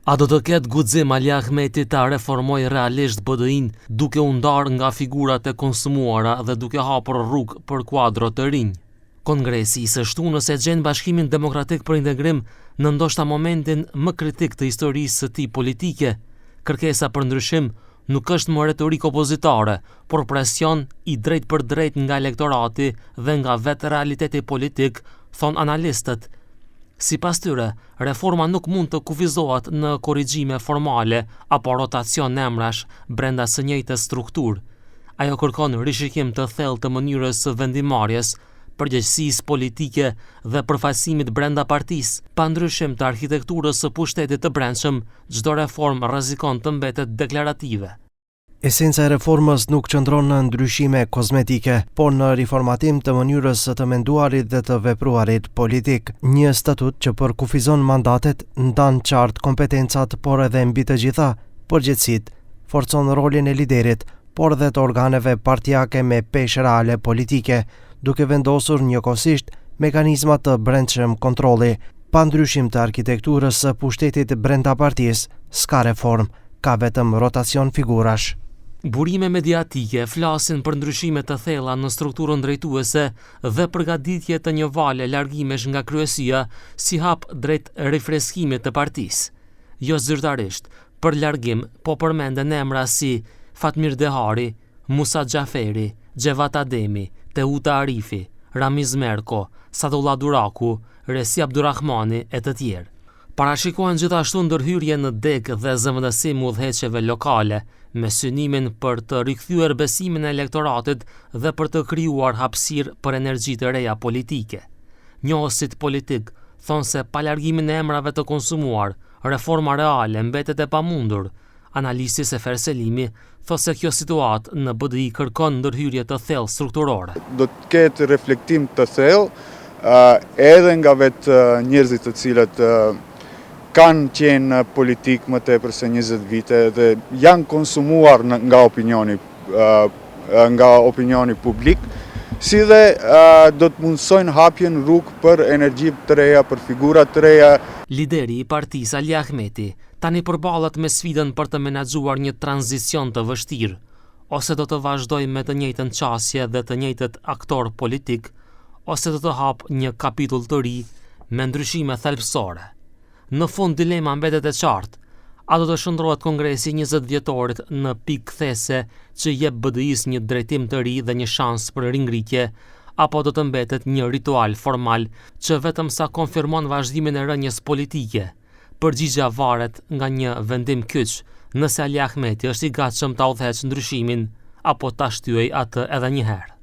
A do të ketë guxim Ali Ahmeti ta reformojë realisht BDI-n duke u ndarë nga figurat e konsumuara dhe duke hapur rrugë për kuadro të rinj? Kongresi i së shtunës e gjen Bashkimin Demokratik për Integrim në ndoshta momentin më kritik të historisë së tij politike. Kërkesa për ndryshim nuk është më retorikë opozitare, por presion i drejt për drejt nga elektorati dhe nga vetë realiteti politik, thon analistët. Sipas tyre, reforma nuk mund të kufizohet në korrigjime formale apo rotacion emrash brenda së njëjtës strukturë. Ajo kërkon rishikim të thellë të mënyrës së vendimarrjes, përgjegjësisë politike dhe përfaqësimit brenda partisë. Pa ndryshim të arkitekturës së pushtetit të brendshëm, çdo reformë rrezikon të mbetet deklarative. Esenca e reformës nuk qëndron në ndryshime kozmetike, por në riformatim të mënyrës së të menduarit dhe të vepruarit politik. Një statut që përkufizon mandatet, ndan qartë kompetencat, por edhe mbi të gjitha përgjegjësitë, forcon rolin e liderit, por dhe të organeve partijake me peshë reale politike, duke vendosur njëkohësisht mekanizma të brendshëm kontrolli. Pa ndryshim të arkitekturës së pushtetit brenda partisë, s'ka reformë, ka vetëm rotacion figurash. Burime mediatike flasin për ndryshime të thella në strukturën drejtuese dhe përgatitje të një vale largimesh nga kryesia si hap drejt rifreskimit të partisë. Jo zyrtarisht, për largim po përmenden emra si Fatmir Dehari, Musa Xhaferi, Xhevat Ademi, Teuta Arifi, Ramiz Merko, Sadullah Duraku, Resi Abdurrahmani e të tjerë. Parashikohen gjithashtu ndërhyrje në deg dhe zëvendësim udhëheqjeve lokale, me synimin për të rikthyer besimin e elektoratit dhe për të krijuar hapësirë për energji të reja politike. Njohësit politik thonë se pa largimin e emrave të konsumuar, reforma reale mbetet e pamundur. Analisti Sefer Selimi thotë se kjo situatë në BDI kërkon ndërhyrje të thellë strukturore. Do të ketë reflektim të thellë edhe nga vetë njerëzit të cilët kanë qenë politik më tepër se 20 vite dhe janë konsumuar nga opinioni publik, si dhe do të mundsojnë hapjen rrugë për energji të reja, për figura të reja. Lideri i partisë Ali Ahmeti tani përballet me sfidën për të menaxhuar një tranzicion të vështirë, ose do të vazhdojë me të njëjtën qasje dhe të njëjtët aktor politik, ose do të hapë një kapitull të ri me ndryshime thelbësore. Në fund dilema mbetet e qartë, a do të shndrohet Kongresi 20 vjetorit në pikë kthese që jep BDI-s një drejtim të ri dhe një shans për ringritje, apo do të mbetet një ritual formal që vetëm sa konfirmon vazhdimin e rënjes politike. Përgjigjja varet nga një vendim kyç, nëse Ali Ahmeti është i gatshëm ta udhëheqë ndryshimin apo ta shtyej atë edhe një herë.